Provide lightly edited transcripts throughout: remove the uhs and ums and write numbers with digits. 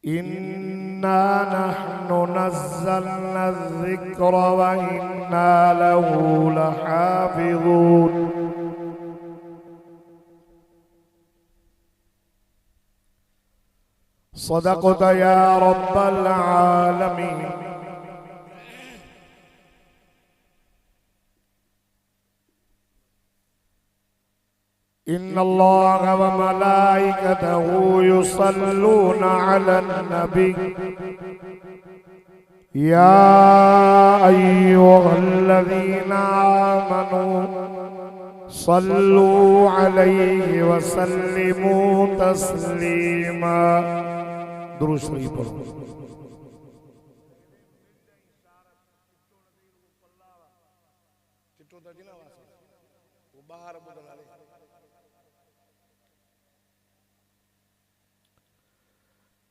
इन्ना नहनु नज़्ज़लना ज़िक्र व इन्ना लहू लहाफ़िज़ून। सदक़त या रब्बल आलमीन। इन्नल्लाह व मलाइकतहू युसल्लूना अलन नबी या अय्युहल्लज़ीना आमनू सल्लू अलैहि व सल्लिमू तस्लीमा। दुरूद शरीफ पढ़ो।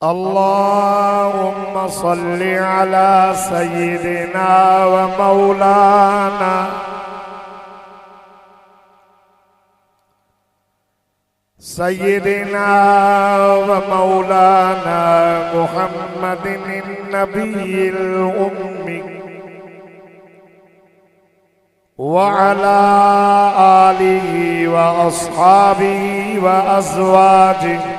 अल्लाहुम्मा सल्लि अला सय्यिदिना व मौलाना सय्यिदिना व मौलाना मुहम्मदिन नबिय्यिल उम्मी व अला आलिहि व अस्हाबिहि व अज़वाजिहि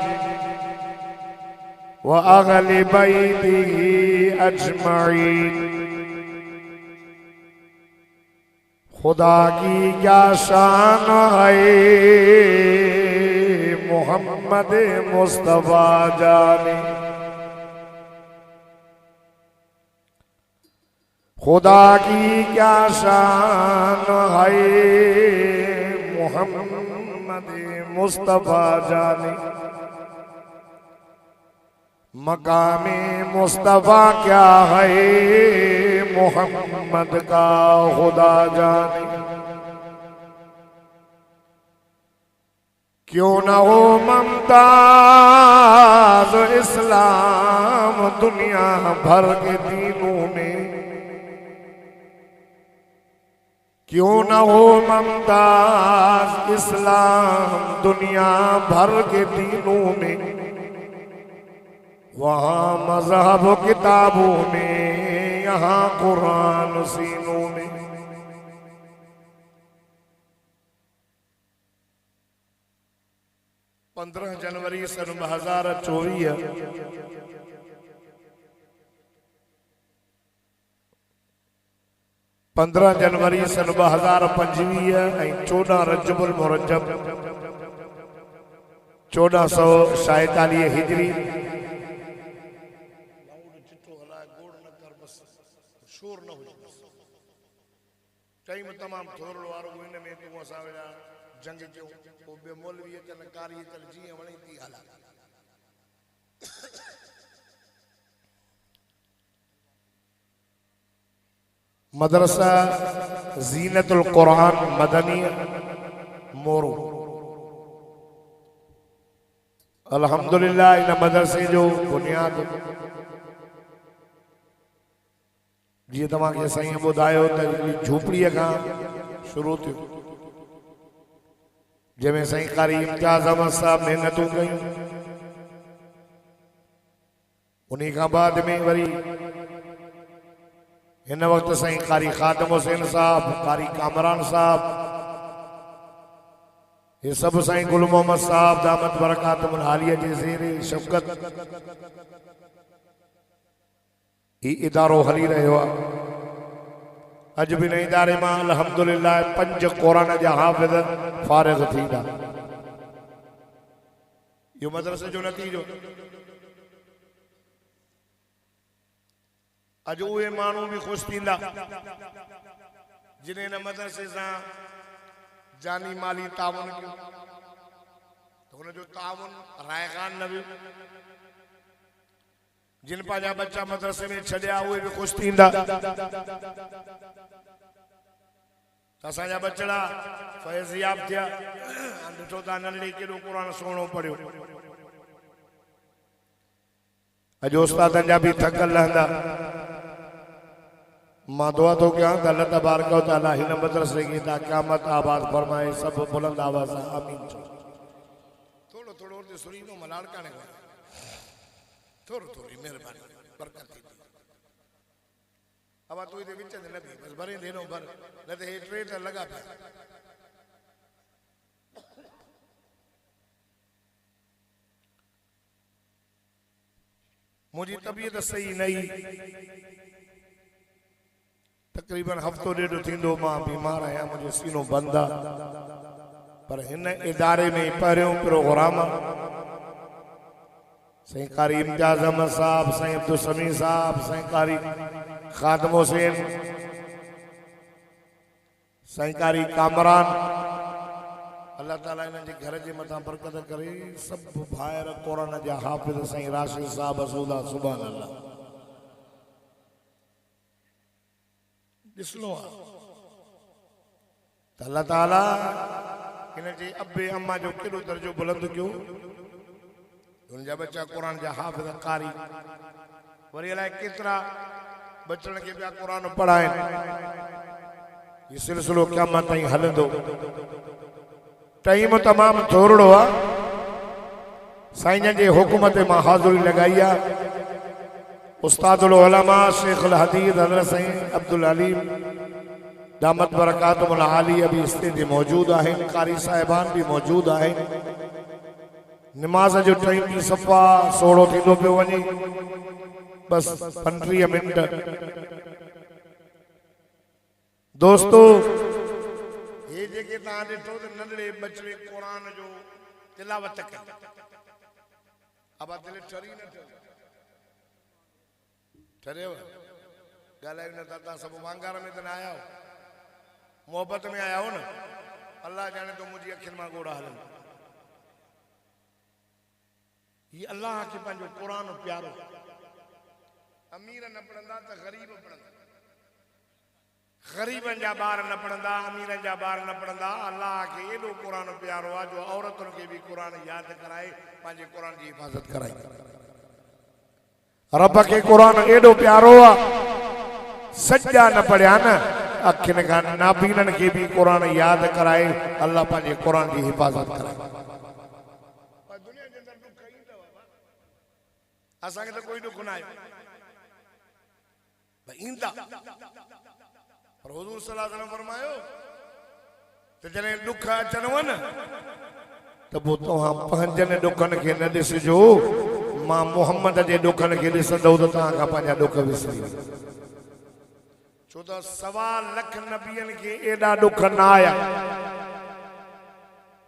व अहले बैतिही अजमईन। खुदा की क्या शान है मोहम्मद मुस्तफा जाने। खुदा की क्या शान है मोहम्मद मुस्तफा जाने। मकामे मुस्तफा क्या है मोहम्मद का खुदा जाने। क्यों न हो मुमताज इस्लाम दुनिया भर के दीनों में। क्यों न हो मुमताज इस्लाम दुनिया भर के दीनों में। वहाँ मज़हब किताबों में यहाँ कुरान सीनों में। पंद्रह जनवरी सन 2024 15 जनवरी सन 2025 14 रजबुल मुरज्जब 1447 हिजरी। शोर न हो टाइम तमाम थोरो वारो इन में तू असा वेला जंग जो ओ बे मौलवी तन कारी तन जी वणी थी हाला। मदरसा जीनतुल कुरान मदनी मोरू। अल्हम्दुलिल्लाह इन मदरसे जो बुनियाद जी तव्हांखे साईं ॿुधायो त झूपड़ीअ खां शुरू थियो, जंहिंमें साईं कारी इम्तियाज़ अहमद साहब महिनतूं कयूं। उन खां बाद में वरी हिन वक़्तु साईं कारी ख़ादम हुसैन साहब, कारी कामरान साहब, ये सभु साईं गुल मोहम्मद साहब दामत बरकातुहुल आलिया जे ज़ेरे शफ़क़त ही इदारो हली रहियो आहे। अज भी न इदारे मां अल्हम्दुलिल्लाह 5 कुरान जा हाफ़िज़ फारिग़ थींदा। यो मदरसे जो नतीजो। अज उहे माण्हू भी ख़ुशि थींदा जिन्हें हिन मदरसे सां जानी माली ताउन कयो, तो हुनजो ताउन रायगान न वियो। जिन पंहिंजा बच्चा मदरसे में छॾिया उहे भी ख़ुशि थींदा। असांजा बचड़ा फैज़याब थिया, ॾिठो था नंढे केॾो क़ुरान सुहिणो पढ़ियो। अॼु उस्तादनि जा भी थकल रहंदा। मां दुआ तो कयां त अल्लाह तबारक व तआला हिन मदरसे खे ता क़यामत आबाद फरमाए। सब बुलंद आवाज़ आमीन चओ। थोड़ो थोड़ो उर्दू सुरीनो मलाड़ काने थोड़ी थोड़ी मेहरबानी बरकत थी अब तू इधर विच न भी बस भरे देनो भर न तो हे ट्रेड लगा पे मुझी तबीयत सही नहीं तकरीबन हफ्तो डेढ़ थींदो मां बीमार आया मुझो सीनो बंद आ पर हिन इदारे में पहिरियों प्रोग्राम साईं कारी इम्तियाज अहमद साहब साईं अब्दुल समी साहब साईं कारी खादम हुसैन साईं कारी कामरान अल्लाह ताला इन जे घर जे मथा बरकत करे सब भायर कुरान जा हाफिज साईं राशिद साहब असूला सुभान अल्लाह दिसलो अल्लाह ताला इन जे अब्बे अम्मा जो केड़ो दर्जो बुलंद क्यों उनजा बच्चा कुरान जा हाफिज कारी वरी अलाए केतरा बचन के पिया कुरान पढ़ाए ये सिलसिलो क़यामत ताईं हलंदो टाइम तमाम थोड़ो आ साईं जे हुकुम ते मां हाज़िरी लगाई आ उस्तादुल उलमा शेखुल हदीस हज़रत साईं अब्दुल अलीम दामत बरकातुहुल आली अभी इस्ते मौजूद आहिनि कारी साहिबान भी मौजूद आहिनि नमाज जो टाइम भी सफ़ा 16 थींदो पियो वञे बस 35 मिनट दोस्तों ये जेके तव्हां ॾिठो त नंढड़े बचड़े कुरान जो तिलावत कई अब दिल ठरी न ठरेव ॻाल्हायो न था तव्हां सभु वांगार में त न आया हो मोहब्बत में आया हो न अल्लाह जाने तो मुंहिंजी अखियुनि मां ॻोड़ा हलनि ये अल्लाह के पंहिंजो कुरान प्यारो अमीर न पढ़ंदा त ग़रीब पढ़ंदा गरीबन जा बार न पढ़ंदा अमीरन जा बार न पढ़ंदा अल्लाह के एडो कुरान प्यारो आ जो औरतन के भी कुरान याद कराए पांजे कुरान की हिफाजत कराए रब के कुरान एडो प्यारो आ सच्चा न पढ़िया न अखिन का नाबीनन के भी कुरान याद कराए अल्लाह पांजे कुरान की हिफाजत कराए दुनिया के अंदर दुख ईंदा असा के तो कोई दुख ना आयो ईंदा पर हुजूर सल्लल्लाहु अलैहि वसल्लम फरमायो तो जने दुख अचन वन तो वो तो हम पंजन दुखन के न दिसजो मां मोहम्मद जे दुखन के दिसंदो तो ता का पंजा दुख विसरी छो तो 1.25 लाख नबियन के एडा दुख ना आया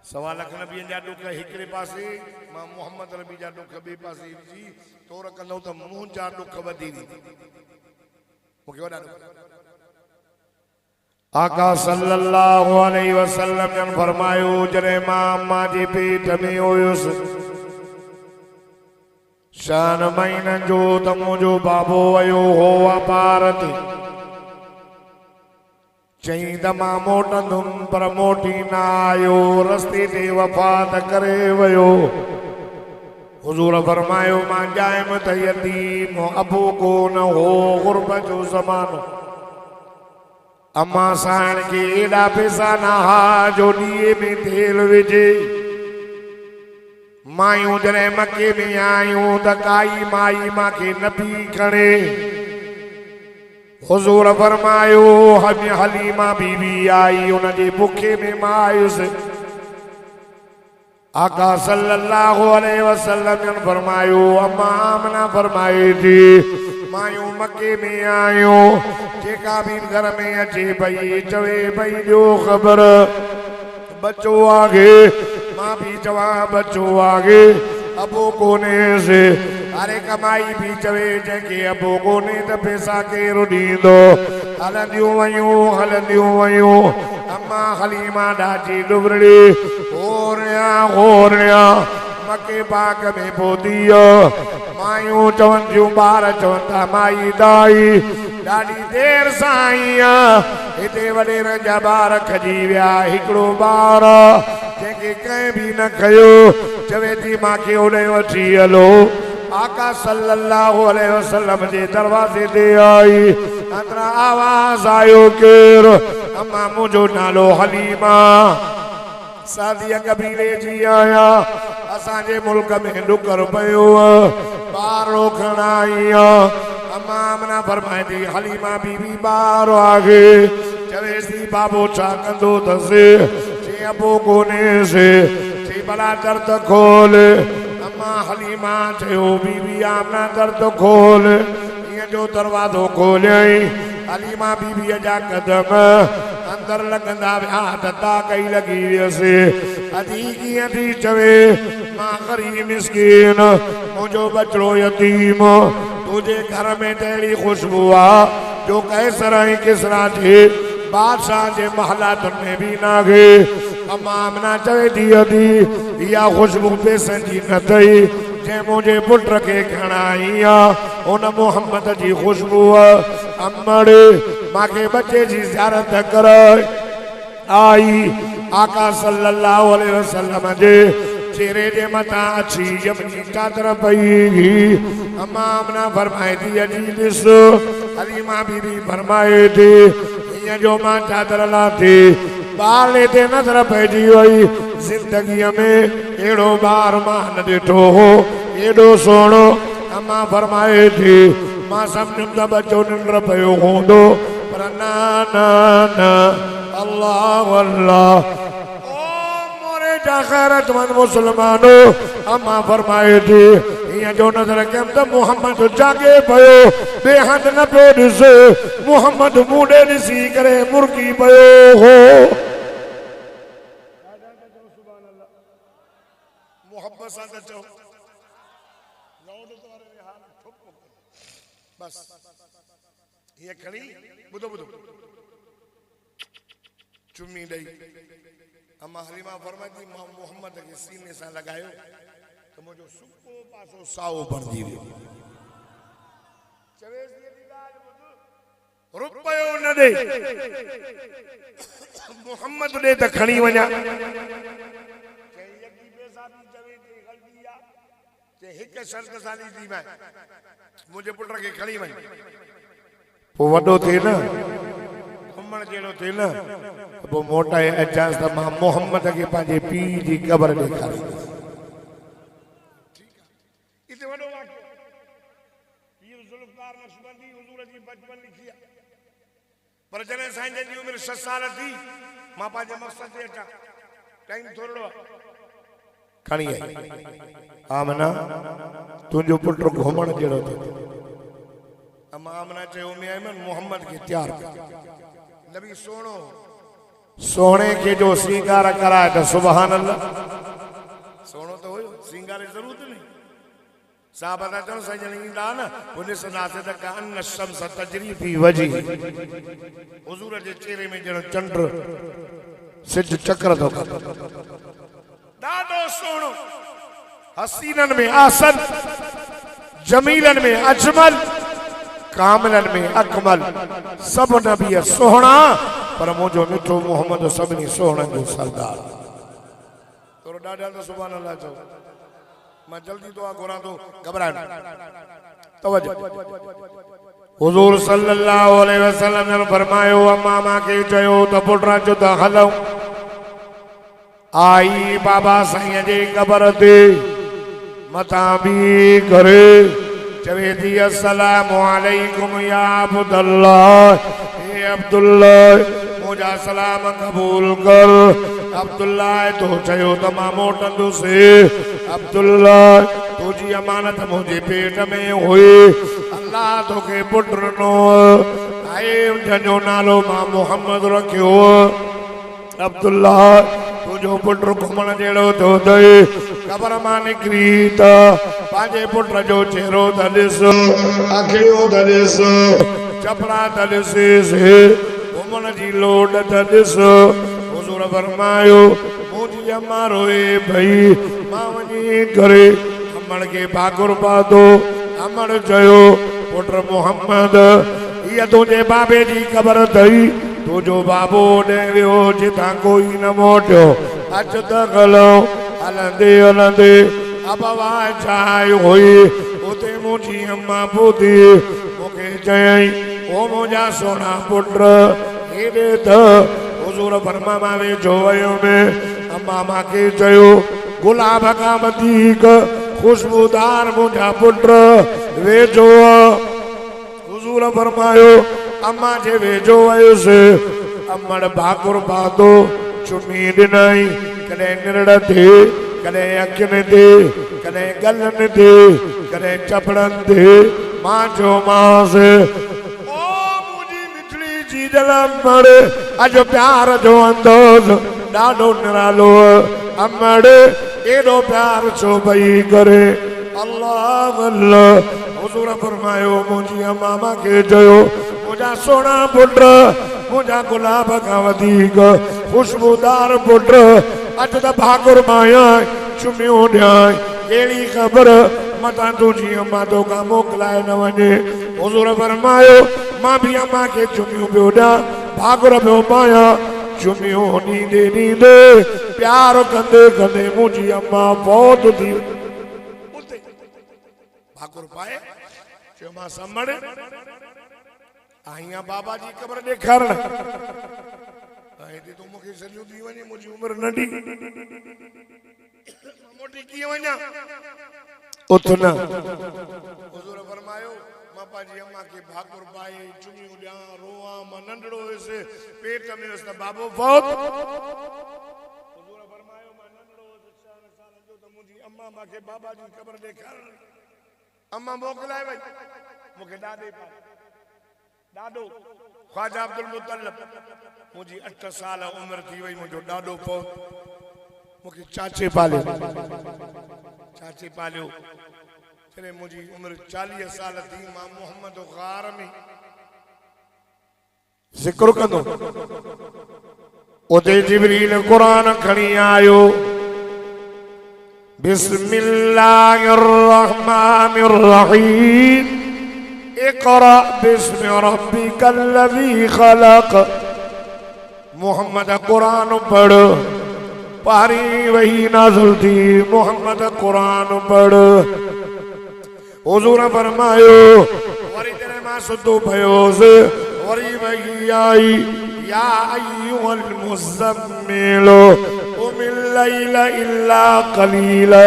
1.25 लाख नबियन जा दुख हिकड़े पासे मां मोहम्मद नबी जा दुख बे पासे जी तोर कंदो तो मुंह जा दुख वधी मुके वडा दुख आका सल्लल्लाहु अलैहि वसल्लम ने फरमायो जरे मां जे पेट में होयुस शान महीनन जो तमो जो बाबो वयो हो वापारत चई दमा मोटंदुम पर मोटी ना आयो रस्ते ते वफात करे वयो हुजूर फरमायो मां जायम त यतीम अबू को न हो गुरबत जो ज़मानो अम्मा साण के एडा पैसा ना हा जो दिए में तेल विझे मायूं जरे मक्के में आयूं त काई माई मां के न पी खणे हुजूर फरमायो हलीमा बीबी आई उन जे बुखे में मायूस आका सल्लल्लाहु अलैहि वसल्लम ने फरमायो अम्मा आमना फरमाए थी मायूं मक्के में आयो जेका भी घर में अचे भई चवे भई जो खबर बच्चो आगे मां भी चवा बच्चो आगे अबो कोने से अरे कमाई भी चवे जेके अबो कोने त पैसा केरो दींदो हलंदियूं वयूं अम्मा हलीमा ॾाची डुबरड़ी होरिया मके बाग में बोदियो मायूं चवन थियूं ॿार चवन था माई दाई ॾाढी देर साईं हिते वॾेर जा ॿार खजी विया हिकिड़ो ॿार जंहिंखे कंहिं बि न कयो चवे थी मांखे होॾे वठी हलो आका सल्लल्लाहु अलैहि वसल्लम जे दरवाज़े ते आई अंदरां आवाज़ आयो केरु अम्मा मुंहिंजो नालो हलीमा सादिया कबीले जी आया असांजे मुल्क में डुकर पयो बार रोकण आई अम्मा आमना फरमाए थी हलीमा बीबी बार आगे चवे सी बाबो छा कंदो तसे जे अबो कोने से जे भला दर्द खोल अम्मा हलीमा चयो बीबी आमना दर्द खोल ये जो दरवाजो खोलियई हलीमा बीबी जा कदम अंदर लगंदा विया दता कई लगी वियसे अधी कीअं थी चवे मां गरीब मिस्कीन मुझो बचड़ो यतीम तुझे घर में तेरी खुशबू आ जो कैसर ही किसरा थे बादशाह जे महलातुन में भी ना गे अम्मा आमना चवे थी या खुशबू पैसन जी न थई जे मुझे पुट के खणाई उन मोहम्मद जी खुशबू अमड़ माके बच्चे जी ज़ियारत कर आई आका सल्लल्लाहु अलैहि वसल्लम जे चेहरे जे मथा अची यमनी चादर पई अम्मा आमना फरमाए थी अजी ॾिस हलीमा बीबी फरमाए थी हीअं जो मां चादर लाथी ॿार ते नज़र पइजी वई ज़िंदगीअ में अहिड़ो ॿार मां न ॾिठो हो एॾो सुहिणो अम्मा फरमाए थी मां सम्झुमि त बच्चो निंड पियो हूंदो पर न न न अल्लाह अल्लाह खैरतमंद मुसलमानो अम्मा फरमाए थी हीअं जो नज़र कयमि त मोहम्मद जागे पियो बेहद न पियो ॾिस मोहम्मद मूं ॾे ॾिसी करे मुर्गी पियो हो मोहब्बत सां त चओ बस ये खड़ी बुधो बुधो चुम्मी ॾेई अम्मा हलीमा फरमाती मां मोहम्मद के सीने से लगायो तो मुझे सुको पासो साओ भरजी वियो चवे रुपयो न दे मोहम्मद दे त खणी वञा चई यकी पैसा भी चवे थी गलती आ जे हिक शर्त साली दी मैं मुझे पुट के खणी वञ पो वडो थे न घुमण जेड़ो थे न वो मोटा एजाज त मां मोहम्मद के पांजे पी जी कब्र ॾेखारी इते वडो वाक्य पीर जुल्फकार नक्शबंदी हुजूर जी बचपन लिखी पर जने साईं जी उम्र 6 साल थी मां पांजे मकसद ते अचा टाइम थोड़ो खणी आई आमना तुंजो पुट घुमण जेड़ो थे अम्मा आमना चयो मैं मोहम्मद के तैयार नबी सोनो सोने के जो श्रृंगार कराए तो सुभान अल्लाह सोनो तो हो श्रृंगार की जरूरत नहीं साहब बता चलो सजनी दा ना उन्हें सुना से त कान शम्स तजरी फी वजी हुजूर जे चेहरे में जनो चंद्र सिज चक्र तो दादो सोनो हसीनन में आसन जमीलन में अजमल कामलन में अकमल सब नबी सोहना पर मुझो मिठो मोहम्मद सभिनी सोहणन जो सरदार तोरो ॾाढा तो सुभान अल्लाह चओ मैं जल्दी दुआ घुरा तो घबरा तवज्जो हुजूर सल्लल्लाहु अलैहि वसल्लम ने फरमायो अम्मा मां के चयो त पुटरा जो त हलो आई बाबा साईं जे कब्र ते मथा भी करे चवे थी अस्सलामु अलैकुम या अब्दुल्लाह ए अब्दुल्लाह मुझा सलाम कबूल कर अब्दुल्लाह तो चयो त मां मोटंदुसि अब्दुल्लाह तुझी अमानत मुझे पेट में हुई अल्लाह तोखे पुट ॾिनो आए जंहिंजो नालो मां मोहम्मद रखियो अब्दुल्लाह तुझो पुट घुमण जहिड़ो थो अथई क़बर मां निकिरी त पंहिंजे पुट जो चेहरो त ॾिस अखियूं त ॾिस चपड़ा त ॾिसीसि घुमण जी लोड त ॾिस हुजूर फरमायो मुंहिंजी अम्मा रोए भई मां वञी करे अमड़ के भाकुर पातो अमड़ चयो पुट मोहम्मद ये तुझे बाबे जी कब्र थई तुझो बाबो ॾे वियो जितां कोई न मोटियो अच त गलो हलंदे हलंदे अब आवाज़ आई हुई उते मुंहिंजी अम्मा ॿुधी मूंखे चयई ओ मुंहिंजा सोना पुट हेॾे त हुजूर फरमा मां वेझो वियो में अम्मा मूंखे चयो गुलाब का वधीक खुशबूदार मुझा पुत्र वेझो हुजूर फरमायो अम्मा जे वेझो वयुसि अमड़ भाकुर पातो चुमी ॾिनई कॾहिं निरड़ ते कॾहिं अखियुनि ते कॾहिं गलनि ते कॾहिं चपड़नि ते मां चयोमांसि ओ मुंहिंजी मिठड़ी चीजल अमड़ अॼु प्यार जो अंदोज़ ॾाढो निरालो अमड़ एॾो प्यार छो पई करे अल्लाह अल्लाह हुजूर फरमायो मुंहिंजी अम्मा मूंखे चयो मुंहिंजा सुहिणा पुट मुंहिंजा गुलाब खां वधीक खुशबूदार पुट अॼु त भाकुर माया चुमियूं ॾियां अहिड़ी ख़बर मतां तुंहिंजी अम्मा तोखां मोकिलाए न वञे हुजूर फरमायो मां बि अम्मा खे चुमियूं पियो ॾियां भाकुर पियो पायां चुमियूं ॾींदे ॾींदे प्यार कंदे कंदे मुंहिंजी अम्मा बहुत थी भाकुर पाए चयो मां समड़ आहियां बाबा जी क़बर ॾेखारण तूं मूंखे सॼो थी वञे मुंहिंजी उमिरि नंढी मोटी कीअं वञा उथ न हुजूर फरमायो मां पंहिंजी अम्मा खे भाकुर पाए चुमियूं ॾियां रोआं मां नंढड़ो हुयुसि पेट में हुयुसि त बाबो बहुत हुजूर फरमायो मां नंढड़ो हुयुसि 4 सालनि जो त मुंहिंजी अम्मा मूंखे बाबा जी क़बर ॾेखारण अम्मा मोकिलाए वई मूंखे ॾाॾो ख्वाजा अब्दुल मुतल्लब मुंहिंजी 8 साल उमिरि थी वई मुंहिंजो ॾाॾो पोइ मूंखे चाचे पालियो जॾहिं मुंहिंजी उमिरि 40 साल थी मां मोहम्मद ग़ार में ज़िक्र कंदो उते जिब्रील क़ुरान खणी आयो बिस्मिल्लाहिर रहमानिर रहीम इक़रा बिस्मि रब्बिकल लज़ी ख़लक़ मोहम्मद कुरान पढ़ पारी वही नाज़िल थी मोहम्मद कुरान पढ़ हुजूर फरमायो वरी जॾहिं मां सुतो पियोसि वरी वही आई या अय्युहल मुज़म्मिल क़ुमिल लैल इल्ला क़लीला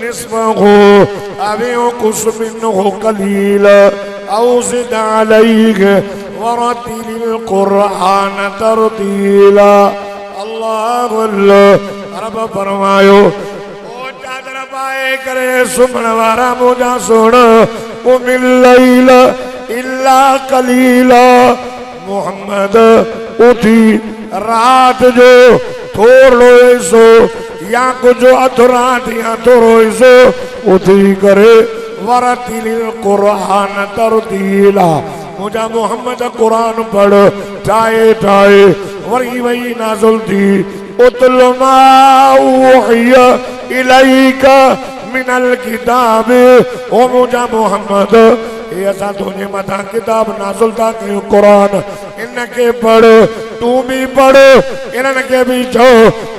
निस्फ़हु अव इंक़ुस मिन्हु क़लीला औ ज़िद अलैहि वरतिलिल क़ुरआन तरतीला अल्लाह अल्लाह रब फरमायो ओ चादर पाए करे सुम्हण वारा मुंहिंजा सुण क़ुमिल लैल इल्ला क़लीला मोहम्मद उठी रात जो थोरो हिस्सो या कुछ अधु रात या थोरो हिस्सो उठी करे वरतिलिल क़ुरआन तरतीला मुझा मोहम्मद कुरान पढ़ ठाए ठाए वरी वही नाज़िल थी उतल मा उहिया इलैका मिनल किताब ओ मुझा मोहम्मद ये असां तुझे मथा किताब नाज़िल था कयूं कुरान इनके पढ़ तू भी पढ़ इनके भी चो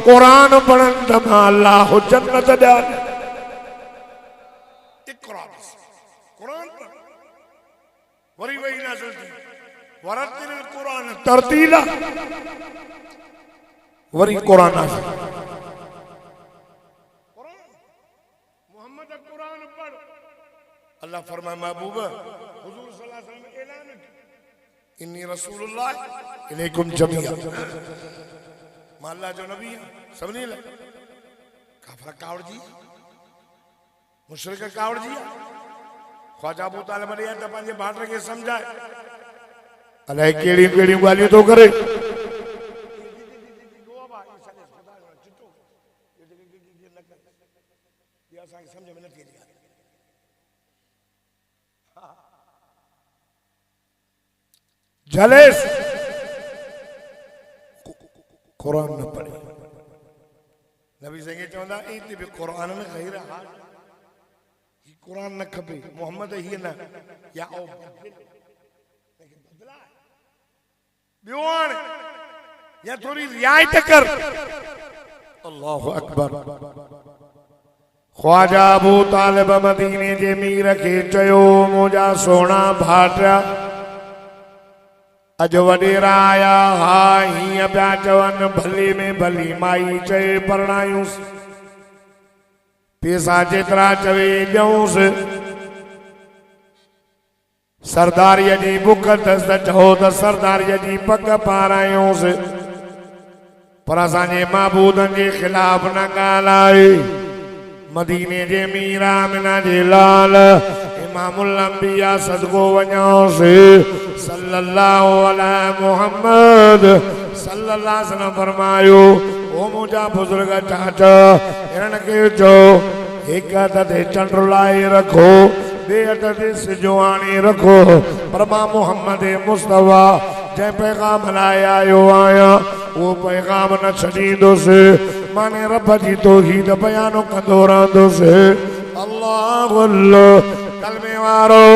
कुरान पढ़न त मां अल्लाह जन्नत ॾियां कुरान पढ़ वरी वही नाज़िल थी वरतिलिल क़ुरआन तरतीला वरी कुरान नाज़िल मोहम्मद कुरान पढ़ अल्लाह फरमाए महबूब हुजूर सल्लल्लाहु अलैहि वसल्लम ऐलान इन्नी रसूलुल्लाह इलैकुम जमीआ मां अल्लाह जो नबी सभिनी लाइ काफ़िर कावड़ जी मुशरिक कावड़ जी ख्वाजा अबू तालिब ॾे त पंहिंजे भाट खे सम्झाए अलाए कहिड़ियूं कहिड़ियूं ॻाल्हियूं थो करे समझ में नथी अचे जलेस कुरान न पढ़े नबी संगे चवंदा ईत बि कुरान में गैर हाल ही कुरान न खपे मोहम्मद ही न या ओ बदला ॿियो हाणे या थोड़ी रियायत कर अल्लाहु अकबर ख्वाजा अबू तालिब मदीने जे मीर खे चयो मुंहिंजा सोना भाटिया अॼु वॾेरा आया हा हीअं पिया चवनि भली में भली माई चए परणायूंसि पैसा जेतिरा चवे ॾियूंसि सरदारीअ जी बुख अथसि त चओ त सरदारीअ जी पग पारायूंसि पर असांजे महबूदनि जे ख़िलाफ़ न ॻाल्हाए मदीने जे मीर आमिना जे लाल इमामुल अंबिया सदको वञोसि सल्लल्लाहु अलैहि मुहम्मद सल्लल्लाहु अलैहि वसल्लम फरमायो ओ मुंहिंजा बुज़ुर्ग चाचा हिननि खे चओ हिक हथ ते चंड लाए रखो ॿिए हथ ते सिजो आणे रखो पर मां मुहम्मद मुस्तफा जंहिं पैगाम लाइ आयो आहियां उहो पैगाम न छॾींदुसि माने रब जी तौहीद बयान कंदो रहंदुसि अल्लाह अल्लाह कलमे वारो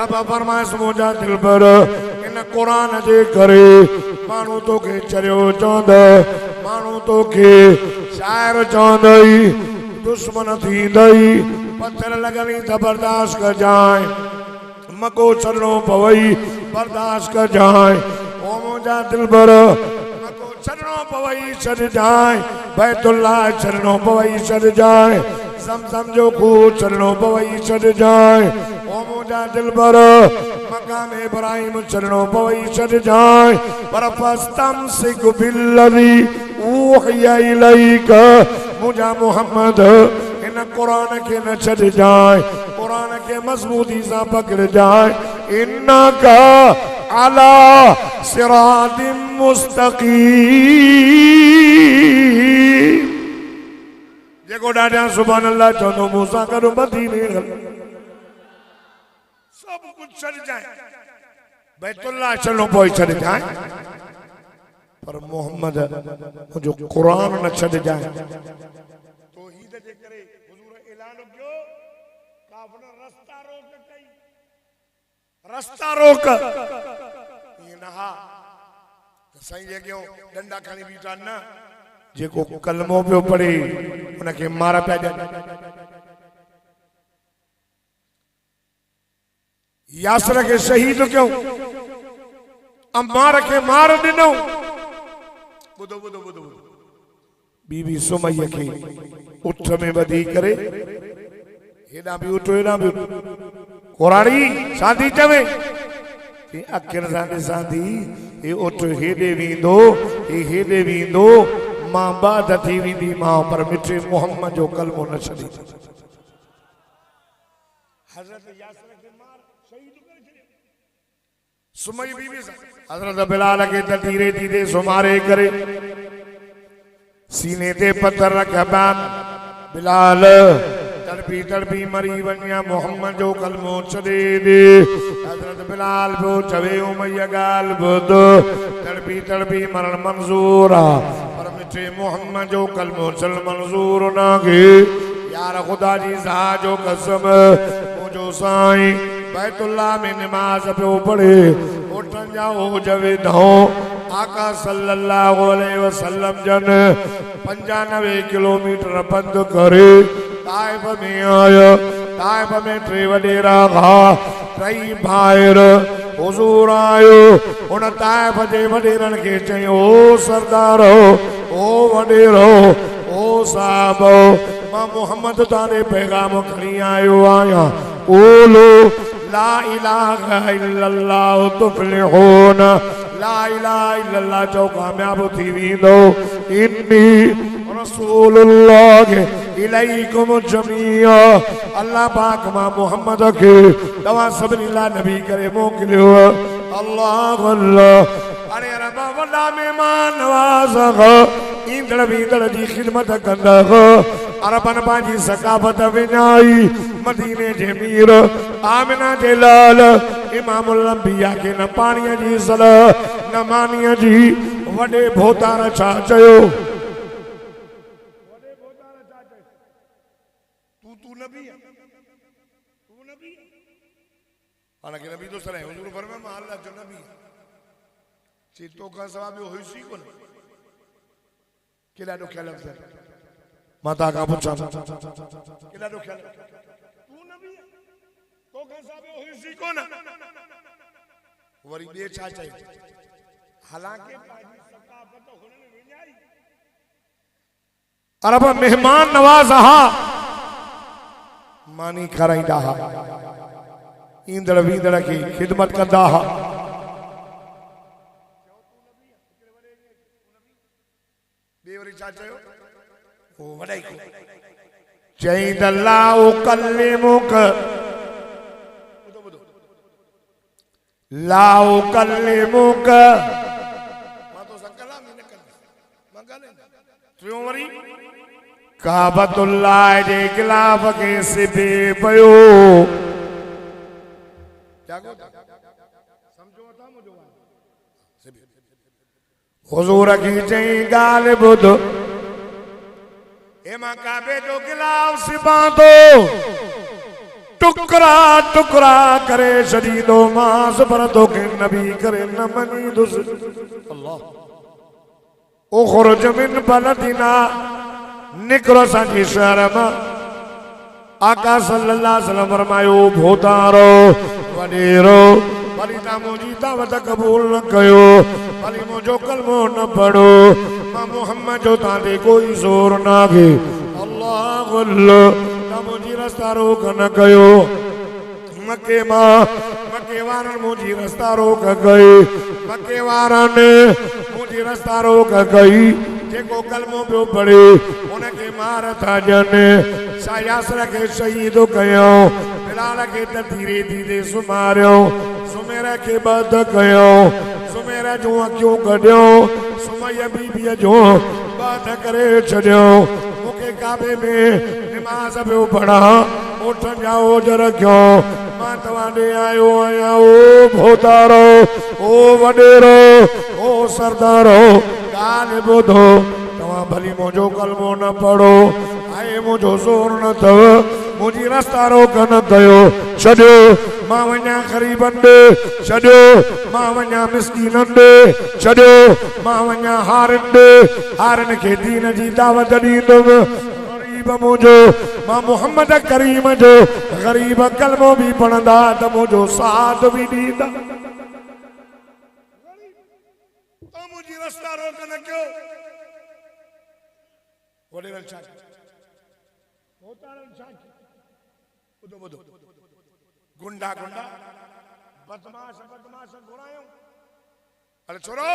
रब फरमाइस मुंहिंजा दिलबर इन क़ुरान जे करे माण्हू तोखे चरियो चवंदा माण्हू तोखे शाइर चवंदई दुश्मन थींदई पत्थर लगनी त बर्दाश्त कर जाए मको छॾणो पवई बर्दाश्त कर जाए ओ मुंहिंजा दिलबर मको छॾणो पवई छॾ जाए बैतुल्ला छॾणो पवई छॾ जाए ज़मज़म जो खूह छॾणो पवई छॾ जाए ओ मुंहिंजा दिलबर मकाम इब्राहिम छॾणो पवई छॾ जाए पर फस्तमसिक बिल्लज़ी ऊहिया इलैक मुंहिंजा मुहम्मद इन कुरान के न छॾ जाए कुरान के मज़बूती सां पकड़ जाए इन्नका अला सिरातिम मुस्तक़ीम जेको ॾाढा सुभान अल्लाह चवंदो मूंसां गॾु मदीने सब कुछ छॾ जाए बैतुल्ला छॾणो पवई छॾ जाए पर मोहम्मद जो कुरान न छॾ जाए तौहीद जे करे हुजूर ऐलान कयो काफ़िर रस्ता रोक ये नहा सही जॻहियों डंडा खणी बीठा न जेको कलमो पियो पढ़े उनखे मार पिया ॾियनि यासर खे शहीद कयूं अम्मार खे मार ॾिनऊं ॿुधो ॿुधो ॿुधो बीबी सुमैया खे उठ में ॿधी करे हेॾां बि उठ हेॾां बि कुराड़ी शादी चवे अखियुनि सां ॾिसां थी हे उठ हेॾे वेंदो हे हेॾे वेंदो मां बाद थी वेंदी मां पर मिठे मोहम्मद जो कलमो न छॾी हज़रत यासर खे मार शहीद करे छॾियो सुमैया बीबी सां हज़रत बिलाल खे त धीरे धीरे सुमारे करे सीने ते पत्थर रखिया बिलाल तड़पी तड़पी मरी वञा मोहम्मद जो कलमो छॾे दे हज़रत बिलाल पियो चवे उमैया ॻाल्हि ॿुध तड़पी तड़पी मरण मंज़ूर आहे पर मिठे मोहम्मद जो कलमो छल मंज़ूर न खे यार ख़ुदा जी ज़ात जो कसम मुंहिंजो साईं बैतुल्ला में नमाज पियो पढ़े उठनि जा ओज विधो आका सल्लल्लाहु अलैहि वसल्लम जन 95 किलोमीटर पंध करे ताइफ में आया ताइफ में टे वडेरा खा टई भाइर हुजूर आयो उन ताइफ जे वडेरनि खे चयो ओ सरदार ओ वडेरो ओ साहब मां मोहम्मद तारे पैगाम खणी आयो आहियां ओलो ला इलाहा इल्लल्लाह तुफ्लिहून ला इलाहा इल्लल्लाह जो कामयाब थी वेंदो इन्नी रसूलुल्लाह इलैकुम जमीआ अल्लाह पाक मां मोहम्मद खे तव्हां सभिनी लाइ नबी करे मोकिलियो अल्लाह अल्लाह अरे रब वॾा महिमान नवाज़ ईंदड़ वींदड़ जी ख़िदमत कंदा अरबन पंहिंजी सकाफ़त विञाई मदीने जे मीर आमिना जे लाल इमामुल अंबिया खे न पाणीअ जी सलाह न मानीअ जी वॾे भोतार छा चयो तू नबी हालांकि नबी तो सर है हुजूर फरमाया मां अल्लाह जो नबी चीतो का सवाब हुई सी कोन केला ॾुखिया लफ़्ज़ माता का पुछां केला ॾुखिया तू नबी तो का सवाब हुई सी कोन वरी ॿिए छा चई हालांकि पंहिंजी सकाफ़त हुननि विञाई अरब मेहमान नवाज़ हा मानी खाराईंदा हा ईंदड़ वींदड़ की खिदमत कंदा हा चई त लाउ कल्लिमुक लाउ कल्लिमुक काबतुल्लाह जे गिलाफ के सिबे पयो हुजूर की चई गाल बुध एमा काबे जो गिलाफ सिबा दो टुकड़ा टुकड़ा करे छड़ी दो मांस पर तो के नबी करे न मनी दुस अल्लाह उखरुज मिन बलदिना निकरो सांजी शहर में आका सल्लल्लाहु अलैहि वसल्लम फरमायो भोतारो वडेरो भली ता मुंहिंजी दावत कबूल न कयो भली मुंहिंजो कलमो न पढ़ो मां मोहम्मद जो तांते कोई ज़ोर न आहे अल्लाह ता मुंहिंजी रस्ता रोक न कयो मके वारनि मुंहिंजी रस्ता रोक कई मके वारनि मुंहिंजी रस्ता रोक कई जेको कलमो पियो पढ़े उनके मार था ॼनि यासर के शहीद कयो बिलाल के त धीरे धीरे सुमारियो सुमेर के बद कयो सुमेर जो अखियूं कढियो सुमैया बीबीअ जो बद करे छॾियो मूंखे काबे में नमाज़ पियो पढ़ा उठ जा ओज रखियो मां तव्हां ॾे आयो आहियां ओ भोतारो ओ वॾेरो ओ सरदारो ॻाल्हि ॿुधो तव्हां भली मुंहिंजो कलमो न पढ़ो आए मुंहिंजो ज़ोर न अथव मुंहिंजी रस्ता रोक न कयो छॾियो मां वञा ग़रीबनि ॾे छॾियो मां वञा मिस्कीननि ॾे छॾियो मां वञा हारनि खे दीन जी दावत ॾींदुमि ग़रीब मुंहिंजो मां मोहम्मद करीम जो ग़रीब कलमो बि पढ़ंदा त मुंहिंजो साथ बि ॾींदा मुंहिंजी रस्ता रोक न कयो वॾेरनि छा गुंडा गुंडा बदमाश बदमाश घुरायो अरे छोरो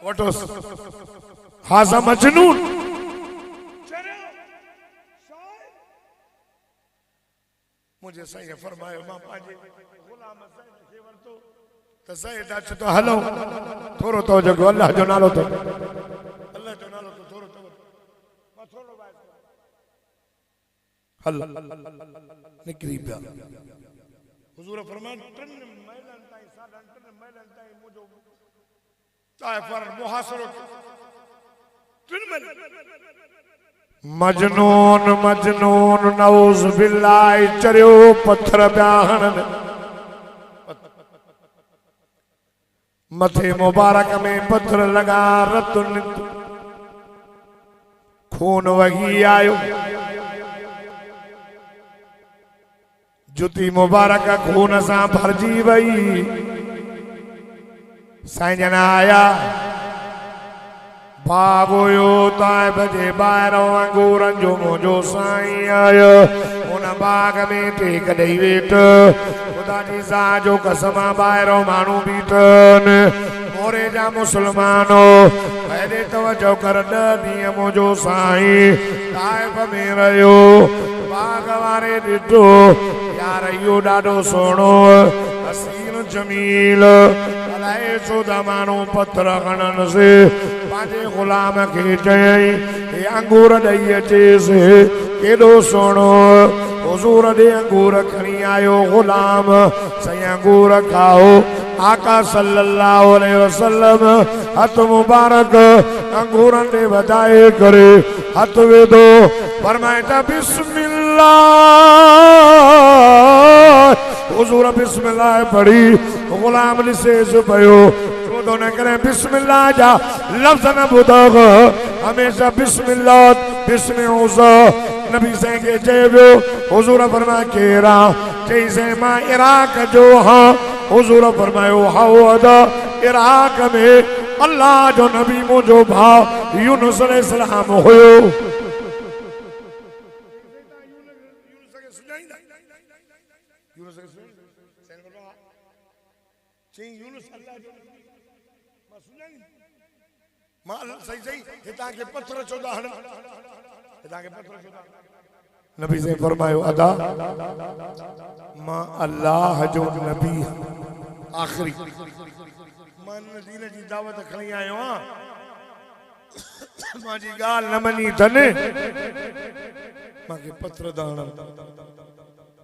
वटोस हाज़ा मजनून मुझे सही फरमायो मां पांजे गुलाम ज़ैद खे वरतो त ज़ैद अच तो हलो थोरो तो जगो अल्लाह जो नालो तो अल्लाह जो नालो तो थोरो तो मां थोरो बाय हल निकरी पिया हुजूर फरमान 3 महिलन ताईं 3.5 महिलन ताईं मुंहिंजो ताइफर मुहासरो 3 महिलन मजनून मजनून नऊज़ बिल्लाह चरियो पत्थर पिया हणनि मथे मुबारक में पत्थर लगा रतुन खून वही आयो जुती मुबारक खून से भरजी वही साईं जन आया भागोयो ताइब जे ॿाहिरों अंगूरनि जो मुंहिंजो साईं आयो उन बाग में टेक ॾेई वेठ ख़ुदा जी ज़ात जो कसम ॿाहिरों माण्हू बीठनि मोरे जा मुसलमानो हेॾे तवजो कर 10 ॾींहं मुंहिंजो साईं ताइब में रहियो बाग वारे ॾिठो यार इहो ॾाढो सुहिणो हसीन जमील अलाए छो त माण्हू पत्थर खणनि से पंहिंजे ग़ुलाम खे चयईं हे अंगूर ॾेई अचेसि केॾो सुहिणो हुज़ूर ॾे अंगूर खणी आयो ग़ुलाम साईं अंगूर खाओ आका सल्लल्लाहु अलैहि वसल्लम हथ मुबारक अंगूरनि ॾे वधाए करे हथ विधो फरमाए त बिस्मिल्लाह हुजूर बिस्मिल्लाह पढ़ी ग़ुलाम ॾिसेसि पियो छो न करे बिस्मिल्लाह जा लफ़्ज़ न ॿुधो हमेशा बिस्मिल्लाह बिस्मिल्लाह नबी साईं खे चए पियो हुजूर फरमाए केरा चईं मां इराक जो हाँ हुजूर फरमायो हाओ अदा इराक में अल्लाह जो नबी मुंहिंजो भाउ यूनुस अलैहिस्सलाम हुयो चई यूनुस अल्लाह जो मां सुञाणी मां सही सही हितां के पत्थर चोदा हण हितां के पत्थर चोदा नबी से फरमायो अदा मां अल्लाह जो नबी आखिरी मां दीन जी दावत खणी आयो हां मां जी गाल न मनी तने मां के पत्थर दाण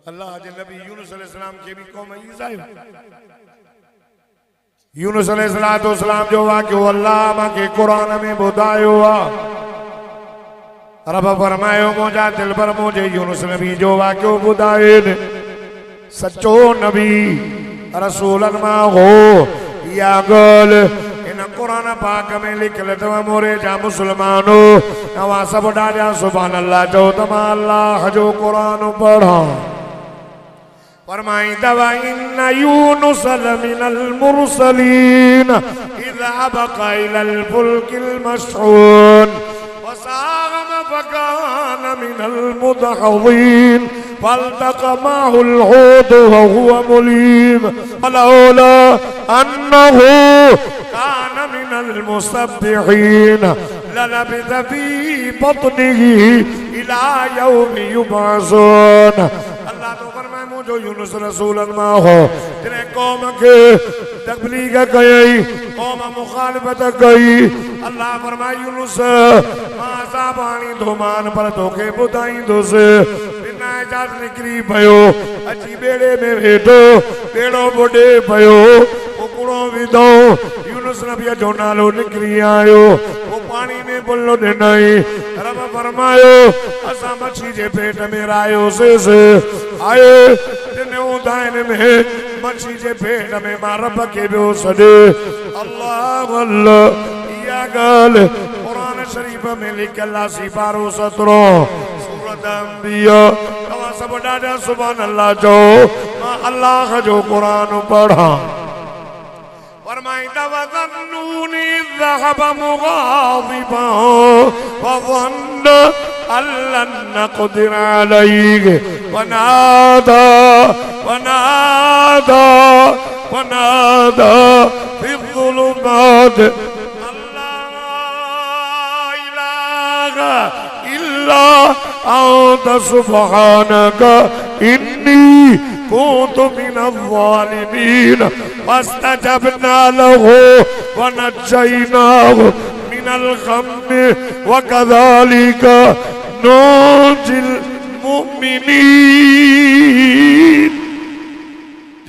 अल्लाह जे नबी यूनुस अलैहिस्सलाम के भी कौम ईसा यूनुस अलैहिस्सलाम जो वाक़ियो अल्लाह मां के कुरान में ॿुधायो आ रब फरमायो मुंहिंजा दिल पर मुझे यूनुस नबी जो वाक़ियो ॿुधाए सच्चो नबी रसूलन मां हो या ॻाल इन कुरान पाक में लिखल अथव मोरे जा मुसलमानो तव्हां सभु ॾाढा सुभान अल्लाह चओ त मां अल्लाह जो कुरान पढ़ां फरमाईंदव इन यूनुस लमिनल मुरसलीन इज़ा अबक़ा इलल फुल्किल मशहून वसागम फकान मिनल मुदहवीन फल्तक़महुल हूत वहुव मुलीम फलौला अन्नहु कान मिनल मुसब्बिहीन ललबिथ फी बत्निही इला यौमि युबअसून अल्लाह तो फरमाए मुझो यूनुस रसूलन मां हो जिने कौम के तबलीग कई कौम मुखालिफत कई अल्लाह फरमाए यूनुस मां सा पानी धोमान पर तोखे ॿुधाईंदुस बिना इजाज़त निकरी पयो अची बेड़े में वेठो बेड़ो बुॾे पयो कुकड़ो विधो यूनुस नबी जो नालो निकरी आयो वो पानी में बुल्लो ॾिनई रब फरमायो असां मच्छी जे पेट में रायोसीं आए टिनियों दाइन में मच्छी जे पेट में मां रब खे पियो सॾे अल्लाह अल्लाह इहा ॻाल्हि क़ुरान शरीफ़ में लिखियल आहे सिपारो 17 सूरत अंबिया तव्हां सभु ॾाढा सुभान अल्लाह चओ मां अल्लाह जो क़ुरान पढ़ां फरमाईंदा वज़न्नूनी ज़हब मुग़ाज़िबा वज़न्न अल्लन नक़दिर अलैहि वनादा फी ज़ुलुमात अल्ला इलाहा इल्ला अंत सुब्हानक इन्नी कुन्तु मिनज़्ज़ालिमीन फस्तजबना लहु वनज्जयनाहु मिनल गम्मि वकज़ालिक नुंजिल मुमिनीन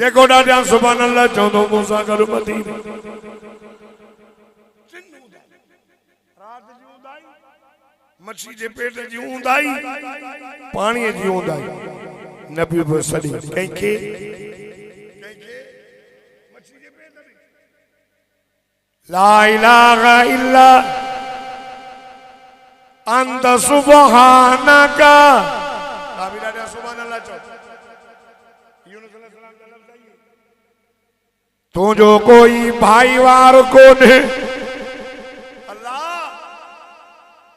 जेको ॾाढा सुभान अल्लाह चवंदो मूंसां गॾु मदीने मच्छी जे पेट जी ऊंदाई पाणीअ जी ऊंदाई नबी बि सॾी कंहिंखे ला इलाहा इल्ला अंत सुब्हानक काबी ॾाढा सुभान अल्लाह चओ यूनुस अलैहिस्सलाम का लफ़्ज़ है तुझो कोई भाईवार कोन्हे अल्लाह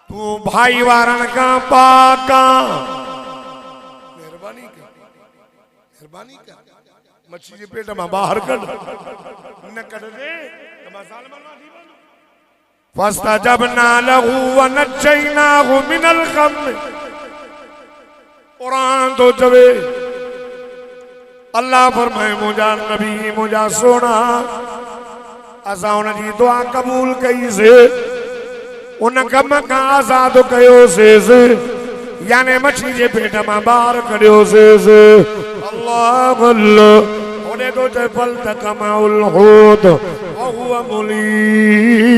तू भाईवारन का पाका मेहरबानी कर मच्छी जे पेट मां बाहर कढ न कढ दे फस्तजबना लहु वनज्जयनाहु मिनल गम्मि कुरान तो चवे अल्लाह फरमाए मुझा नबी मुझा सोना असां उन जी दुआ कबूल कई से उन गम का आजाद कयो से यानी मच्छी जे पेट मां बाहर कढियो से अल्लाह अल्लाह ओने तो चे फल्तक़महुल हूत वहुव मुलीम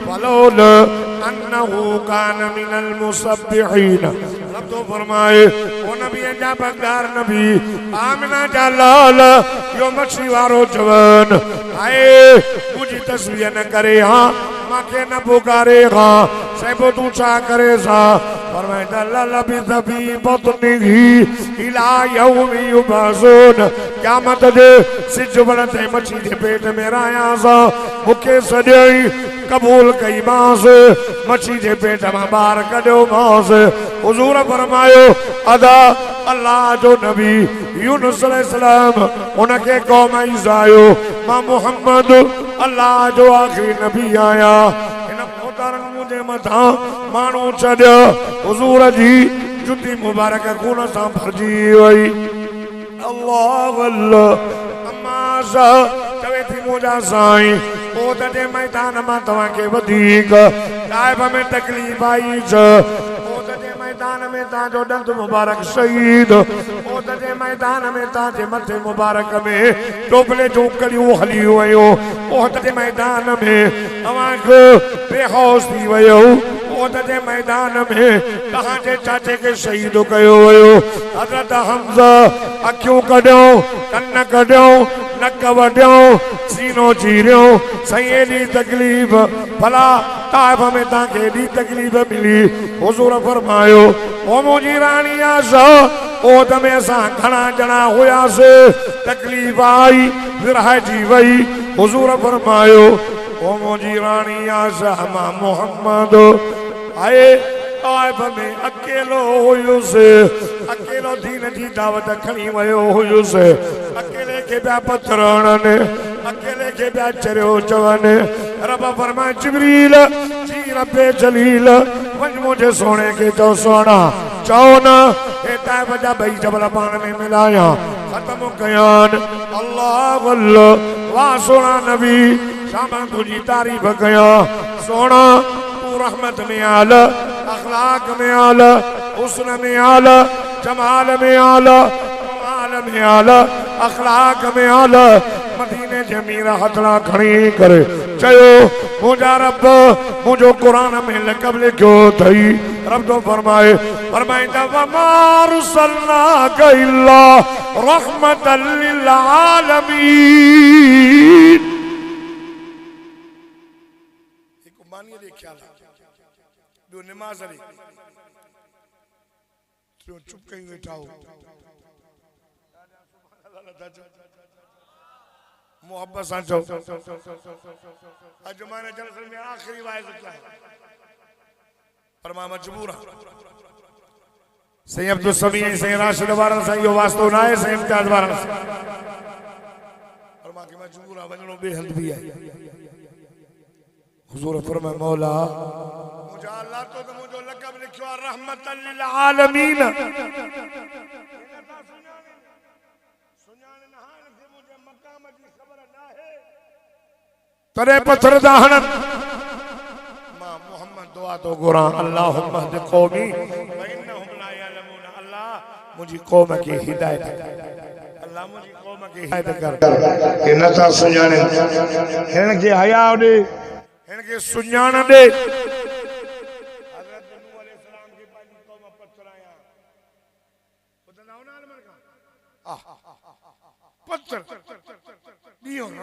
फलौला अन्नहु कान मिनल मुसब्बिहीन रब तो फरमाए ओ नबी जा बगदार नबी आमिना जा लाल यो मच्छी वारो जवान आए मुझी तस्वीर न करे हां माखे न पुकारे हां साहिब तू छा करे सा फरमाया ललबिस फी बतनिही इला यौमि युबअसून क़यामत जे सिज वरते मच्छी जे पेट में रहिया सा मूंखे सॼई कबूल कई मांस मच्छी जे पेट मां ॿार कढियो मांस हुजूर फरमायो अदा अल्लाह जो नबी यूनुस अलैहिस्सलाम उनके कौम ईज़ायो मां मोहम्मद अल्लाह जो आखिरी नबी आया इन मोहतरम मुझे मथा मानो छॾियो हुजूर जी जुती मुबारक खून सां भरजी वई अल्लाह अल्लाह अम्मा सा चवे थी मुंहिंजा साईं ओद जे मैदान मां तव्हांखे वधीक ताइब में तकलीफ़ आई ओद जे मैदान में ताजो दंद मुबारक शहीद ओद जे मैदान में ताजे मथे मुबारक में टोपले जो कलियूं हली वयो ओद जे मैदान में तव्हांखे बेहोश थी वयो ओद जे मैदान में तव्हांजे चाचे के शहीद कयो वयो हज़रत हमज़ा अखियूं कढियो कन कढियो नक वढियो सीनो चीरियो सही एडी तकलीफ़ भला ताइफ में ताके एडी तकलीफ़ मिली हुजूर फरमायो ओ मुंहिंजी रानी आशा ओद में असां घणा ॼणा हुयासीं तकलीफ़ आई विरहाइजी वई हुजूर फरमायो ओ मुंहिंजी रानी आशा मां मोहम्मद आए ताइफ में अकेलो हुयुसि अकेलो दीन जी दावत खणी वयो हुयुसि अकेले के पिया पत्थर हणनि अकेले के पिया चरियो चवनि रब फरमाए जिब्रील जी रब्बे जलील वञ मुंहिंजे सोणे के चओ सोना चओ न हे ताइफ जा ॿई जबल पाण में मिलाया ख़त्म कयान अल्लाह अल्लाह वाह सोना नबी शामा तुंहिंजी तारीफ़ कया सोना रहमत में आला अखलाक में आला हुस्न में आला जमाल में आला कमाल में आला अखलाक में आला मदीने जे मीर हथड़ा खणी करे चयो मुंहिंजा रब मुंहिंजो कुरान में लक़ब लिखियो अथई रब तो फरमाईंदा वमा रुसलनाका इल्ला रहमतल लिल आलमीन नमाज चुप कहीं बैठा हो मोहब्बत सां चओ अजमान जलसे में आखिरी वाइज क्या है पर मां मजबूर सही अब्दुल समी सही राशिद वारन सां यो वास्तो ना है सही इम्तियाज वारन पर मां के मजबूर आ वणो बेहद भी है हुजूर फरमाए मौला अल्लाह तो मुझे लक़ब लिखियो रहमतल लिल आलमीन तरे पत्थर दाहन मां मोहम्मद दुआ तो गुरा अल्लाहुम्मा हद कौमी व इन्नहुम ला यअलमून अल्लाह मुझी कौम की हिदायत अल्लाह मुझी कौम की हिदायत कर के नथा सुञाणे हिन के हया दे हिन के सुञाण दे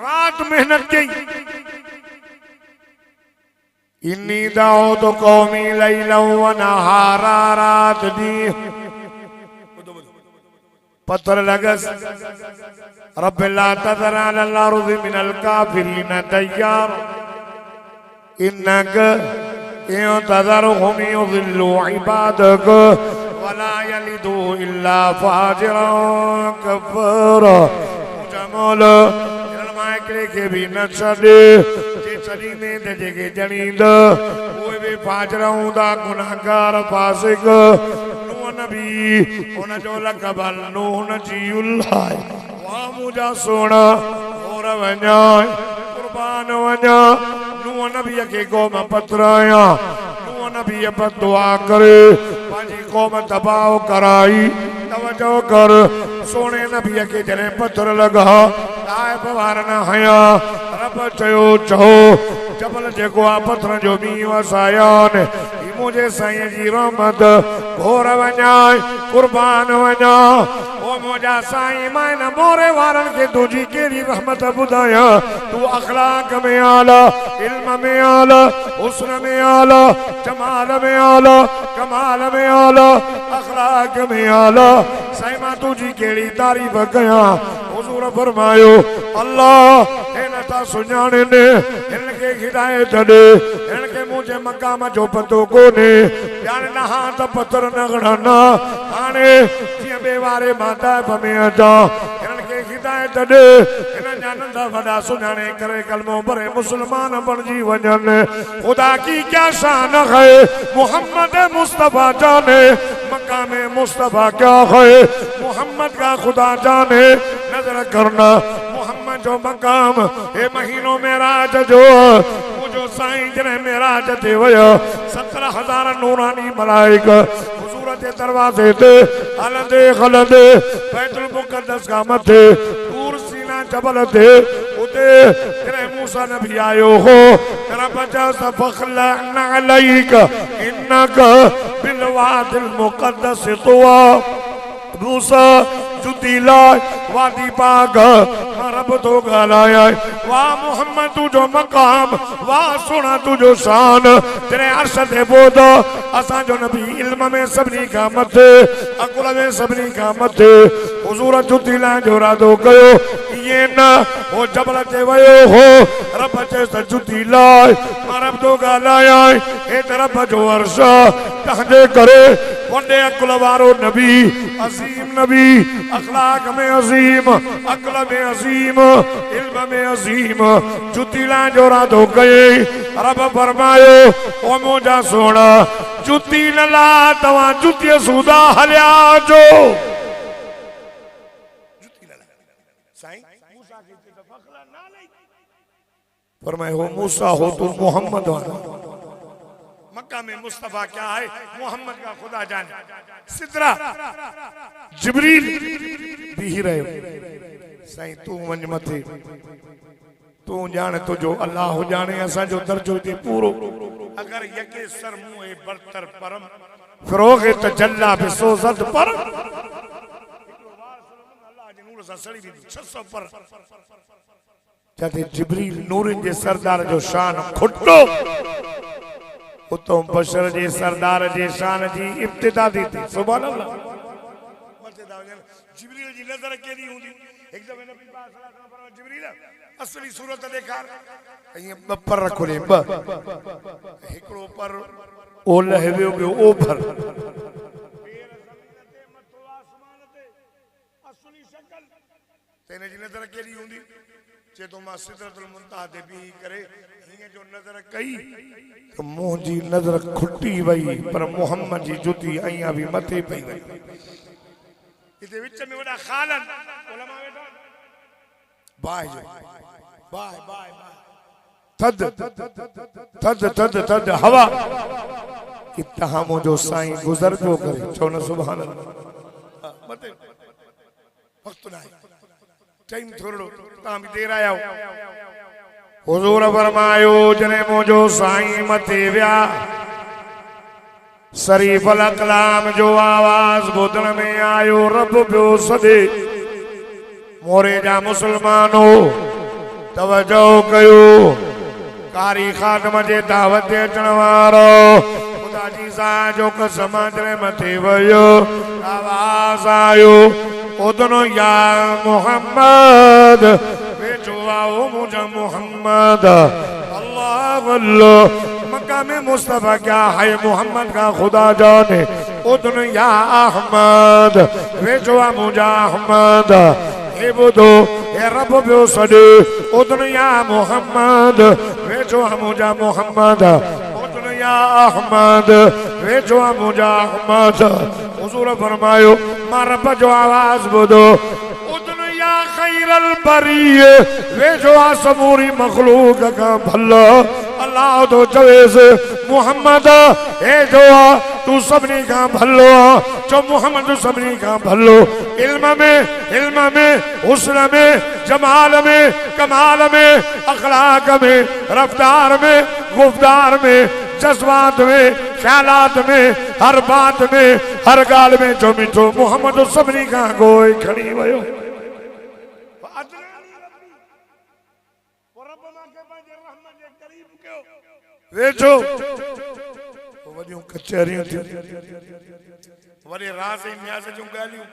रात मेहनत की इन्नी दाओ तो कौमी लैला व नहारा रात दी पत्थर लगस रब ला तज़र अलल अर्ज़ि मिनल काफिरीन तय्यार इन्नक इन तज़रहुम युज़िल्लू इबादक वला यलिदू इल्ला फाजिरन कफ़ारा जमाल के भी न छड़े जे चली ने जे के जणींद ओए भी फाजर हुंदा गुनाहगार फासिक नूह नबी उन जो लक़ब नूह नजीउल्लाह वाह मुझा सोना और वञा कुर्बान वञा नूह नबी के कौम पतराया नूह नबी पर दुआ करे पांजी कौम तबाह कराई तवज्जो कर सोने नबी के जने पत्थर लगा ताइफ वारन हया रब चयो चओ जबल जेको आ पत्थर जो मी वसायान ई मुझे साईं जी रहमत घोर वञा कुर्बान वञा ओ मुझा साईं मां मोरे वारन के तुझी केड़ी रहमत बुधाया तू अखलाक में आला इल्म में आला हुस्न में आला, जमाल में आला, कमाल में आला, अखलाक में आला। साईं मां तुझी केड़ी तारीफ कया। हुजूर फरमायो अल्लाह इनता सुञाणे ने, इनके हिदायत दे, इनके मुझे मकाम जो पतो कोने। जाने ना हाथ पत्थर न गणना आने जियां बेवारे माता में अचा। इनके हिदायत दे, इन जानंदा वडा सुञाणे करे कलमो भरे मुसलमान बणजी वञन। खुदा की क्या शान है मोहम्मद मुस्तफा जाने, मकाम मुस्तफा क्या है मोहम्मद का खुदा जाने। नजर करना मोहम्मद जो मकाम ए महीनों में राज जो मुझो साईं जने में राज थे वयो 17,000 नूरानी मलाइक हुजूर के दरवाजे ते हलंदे खलंदे बैतुल मुक़द्दस का मथे दूर सीना जबल थे उते जने मूसा नबी आयो हो तेरा बचा सफखला अलैक इन्नका बिल वादिल मुक़द्दस तुआ। मूसा जुतीला वादी पाक रब तो गालाया। वाह मोहम्मद तुझो मकाम, वाह सोना तुझो शान। तेरे अर्श दे बोद असा जो नबी इल्म में सबनी का मथे, अकुल में सबनी का मथे। हुजूर जुतीला जो रादो कयो ये ना वो जबल ते वयो हो रब चे जुतीला रब तो गालाया। ए रब जो अर्श तहजे करे वडे अकुल वारो नबी, अजीम नबी, अखलाक में अजीम, अक्ल में अजीम, इल्म में अजीम। जुतीला जोरा दो गए रब फरमायो ओ मोजा सोना जुती नला तवा जुती सुदा हलिया जो। जुती नला साईं मूसा के तो फखला ना नहीं फरमाए हो मूसा हो तू मोहम्मद हो। मक्का में मुस्तफा क्या है मोहम्मद का खुदा जाने। सिदरा जिब्रील भी ही रहे साईं तू वंज मथे तू जाने तुझो अल्लाह जाने असा जो दर्जो दे पूरो। अगर यके सर मुए बरतर परम फरोगे तजल्ला बिसोजत पर अल्लाह जे नूर सा सड़ी दी 600 पर जाते जिब्रील नूर जे सरदार जो शान खुटो उतम बशर जे सरदार जे शान जी इब्तिदा दी थी। सुभान अल्लाह। जिब्रील जी नजर केरी हुंदी एक दफे नबी पाक सल्लल्लाहु अलैहि वसल्लम जिब्रील असली सूरत देखा ये पर रखो ले ब एकड़ो पर ओ लहवे गयो ओ पर असली शक्ल तेने जी नजर केरी हुंदी जे तो मां सिदरतुल मुंतहा दे भी करे ये जो नजर कई तो मुंहिंजी नजर खुटी वई पर मोहम्मद जी जुती अया भी मथे पई वई। इते विच में वडा खालन उलमा वेठा बाय जो बाय बाय थद थद थद थद हवा इत्तहामो जो साईं गुजर जो करे छो न सुभान अल्लाह। मते वक्त ना टाइम थोड़ो ता भी देर आया हुजूर फरमायो जने मोजो साईं मथे व्या शरीफ अल कलाम जो आवाज बुधन में आयो रब पियो सदे मोरे जा मुसलमानो तवजो कयो कारी खातम जे दावत अचण वारो खुदा जी सा जो कसम जने मथे वयो आवाज आयो ओदनो या मोहम्मद वेठो आओ मुझा मोहम्मद अल्लाह अल्लाह। मक्का में मुस्तफा क्या है मोहम्मद का खुदा जाने ओदनो या अहमद वेठो आ मुझा अहमद। ए बुधो ए रब पियो सॾे ओदनो या मोहम्मद वेठो आ मुझा मोहम्मद ओदनो या अहमद वेठो आ मुझा अहमद। हुजूर फरमायो मां रब जो आवाज बुधो उदन या खैरल बरिये वे जो समूरी मखलूक का भला अल्लाह तो चवेस मोहम्मद ए जो तू सबनी का भलो जो मोहम्मद सबनी का भलो। इल्म में हुस्न में जमाल में कमाल में अखलाक में रफ्तार में गुफ्तार में जज्बात में ख्यालात में हर बात में हर गाल में जो मिठो मोहम्मद सबनी का गोई खड़ी वयो। वेठो वॾियूं कचहरियूं थियूं वॾे राज़ ऐं न्याज़ जूं ॻाल्हियूं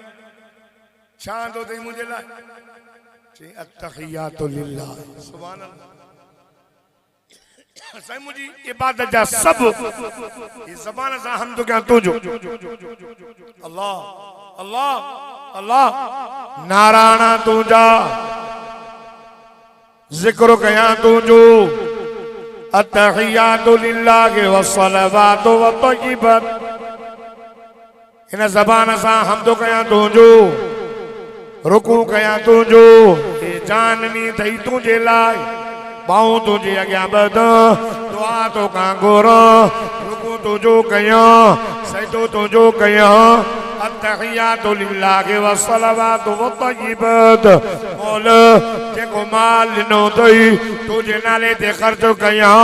छा आंदो अथई मुंहिंजे लाइ चई अत्तहियातु लिल्लाह सुभान अल्लाह साईं मुंहिंजी इबादत जा सभु ये ज़बान सां हमद कयां तुंहिंजो अल्लाह अल्लाह अल्लाह नारायणा तुंहिंजा ज़िक्र कयां तुंहिंजो अत्तहियातु लिल्लाह वस्सलावातु वत्तय्यिबात इन ज़बान सां हमद कयां तुंहिंजो रुकू कयां तुंहिंजो हे जाननी थई तुंहिंजे लाइ बाऊं तुझे अॻियां ॿध दुआ तो कां घुर रुकू तुंहिंजो कयां सजदो तुंहिंजो कयां अत्तहियातु लिल्लाह वस्सलावातु वत्तय्यिबात मोल जेको माल ॾिनो अथई तुंहिंजे नाले ते ख़र्च कयां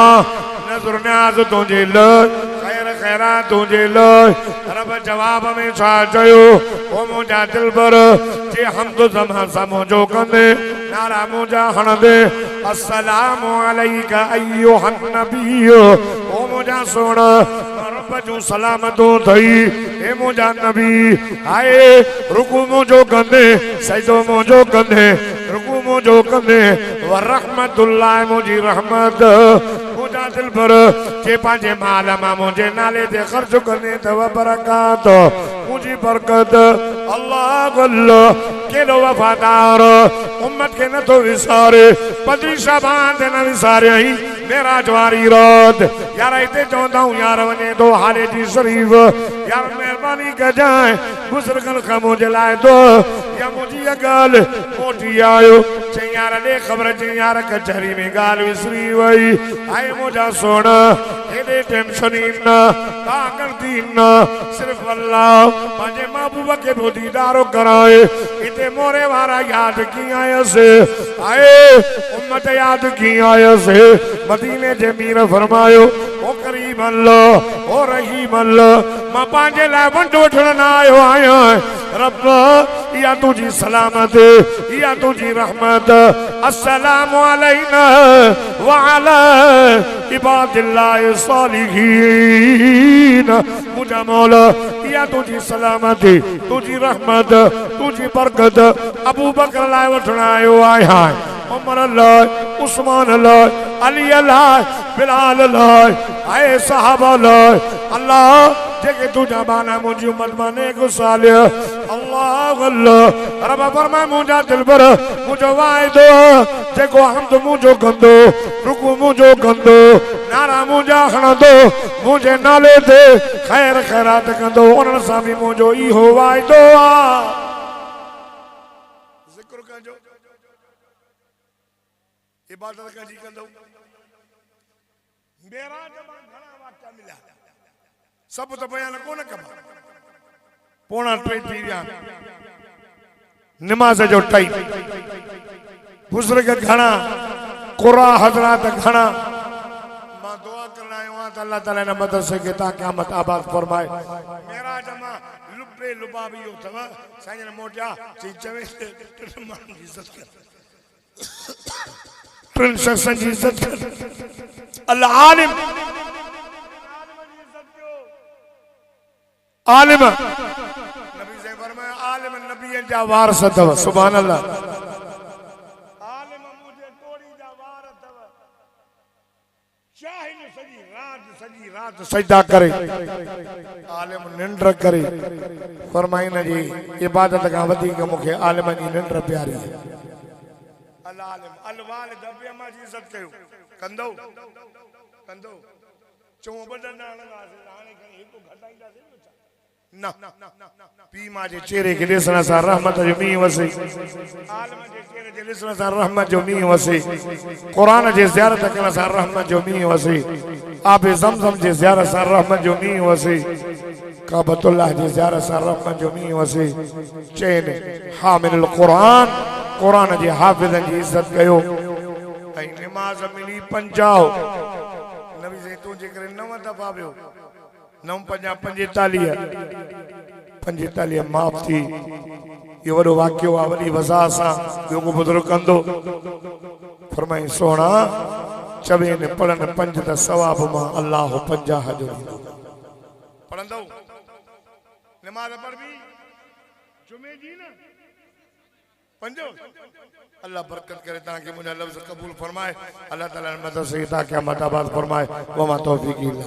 नज़र न्याज़ तुंहिंजे लाइ ख़ैर ख़ैरात तुंहिंजे लाइ रब जवाब में छा चयो ओ मुंहिंजा दिलबर जे हमद ज़मान सां मुंहिंजो कंदे नारा मुंहिंजा हणंदे अस्सलामु अलैका अय्युहन नबी ओ मुंहिंजा सोना रब जूं सलामतूं थई हे मुंहिंजा नबी आए रुकू मुंहिंजो कंदे सजदो मुंहिंजो कंदे रुकू मुंहिंजो कंदे व रहमतुल्लाह मुंहिंजी रहमत मुंहिंजा दिलबर जे पंहिंजे माल मां मुंहिंजे नाले ते ख़र्च कंदे अथव बरकात मुंहिंजी बरकत अल्लाह अल्लाह केॾो वफ़ादार उम्मत के न तो विसारे पदरी शाबान ते न विसारियई मेराज वारी रात यार इते चवंदा हूं यार वञे तो हाले जी शरीफ यार मेहरबानी कजाए बुज़ुर्गन खां मुंहिंजे लाइ दो या मुंहिंजी ॻाल्हि मोटी आयो चई यार ॾे ख़बर चई यार कचहरी में ॻाल्हि विसरी वई आए मुंहिंजा सोना हेॾे टेंशन ई न ताक़ती न सिर्फ़ अल्लाह पंहिंजे महबूब खे बि दीदारो कराए हिते मोरे वारा यादि कीअं आयसि आए उम्मत यादि कीअं आयसि मदीने जे मीर फरमायो ओ करीम अल्लाह ओ रहीम अल्लाह मां पंहिंजे लाइ वंड वठण न आयो आहियां रब या तुझी सलामत या तुझी रहमत अस्सलामु अलैना व अला इबादिल्लाहि सालिहीन मुझा मौला या तुझी सलामत तुझी रहमत तुझी बरकत अबू बकर लाइ वठण आयो आहियां उमर लाइ उस्मान लाइ अली लाइ बिलाल लाइ आए सहाबा लाइ अल्लाह जेके तुझा बाना मुंहिंजी उम्मत मां नेक सालिह अल्लाह अल्लाह रब फरमाए मुंहिंजा दिलबर मुंहिंजो वाइदो जेको हमद मुंहिंजो कंदो रुकू मुंहिंजो कंदो नारा मुंहिंजा हणंदो मुंहिंजे नाले ते ख़ैर ख़ैरात कंदो उन्हनि सां बि मुंहिंजो इहो वाइदो आहे ज़िक्र कजो इबादत कंदी कंदो मेराज मां घणा वाक़िया मिलिया सब तो बयान कोन कबा पोणा 3 थी विया नमाज जो टाइम बुजुर्ग घणा कुरा हजरात घणा मां दुआ करना आयो त अल्लाह ताला ने मदद से के ता क़यामत आबाद फरमाए मेरा जमा लुबे लुबाबी थव साईं ने मोटिया चई चवे मान जी इज्जत कर ट्रिन शख्सन जी इज्जत कर अल्लाह आलिम आलिम नबी से फरमाया आलिम नबी जा वारिस अथव सुभान अल्लाह आलिम मुझे तोड़ी जा वारिस अथव शाहिन सजी रात सजदा करे आलिम निंड करे फरमाइन जी इबादत का वधीक मुखे आलिम जी निंड प्यारी है अल्लाह आलिम अल वालिद अमा जी इज्जत कयो कंदो कंदो चो बडना हाने खणी हिकु घटाईंदा ना पी मां जे चेहरे के ॾिसण सां रहमत जो मींहुं वसे आलिम जे चेहरे के ॾिसण सां रहमत जो मींहुं वसे क़ुरान जे ज़ियारत करण सां रहमत जो मींहुं वसे आब ज़मज़म जे ज़ियारत सां रहमत जो मींहुं वसे काबतुल्लाह जे ज़ियारत सां रहमत जो मींहुं वसे चैन हामिल क़ुरान क़ुरान जे हाफ़िज़नि जी इज़त कयो ऐं नमाज़ मिली 50 नबी से तू जे करे 9 दफ़ा वियो 9 5 45 माफ़ थी ये वॾो वाक़ियो आहे वॾी वज़ाह सां ॿियो को बुज़ुर्ग कंदो फरमाई सोना चवे ने पढ़न पंज द सवाब मां अल्लाह 50 जो पढ़ंदो नमाज पढ़ भी जुमे जी ना पंजो अल्लाह बरकत करे ताकि मुझे लफ्ज कबूल फरमाए अल्लाह ताला मदद से ताकि मताबाद फरमाए व मा तौफीक इल्ला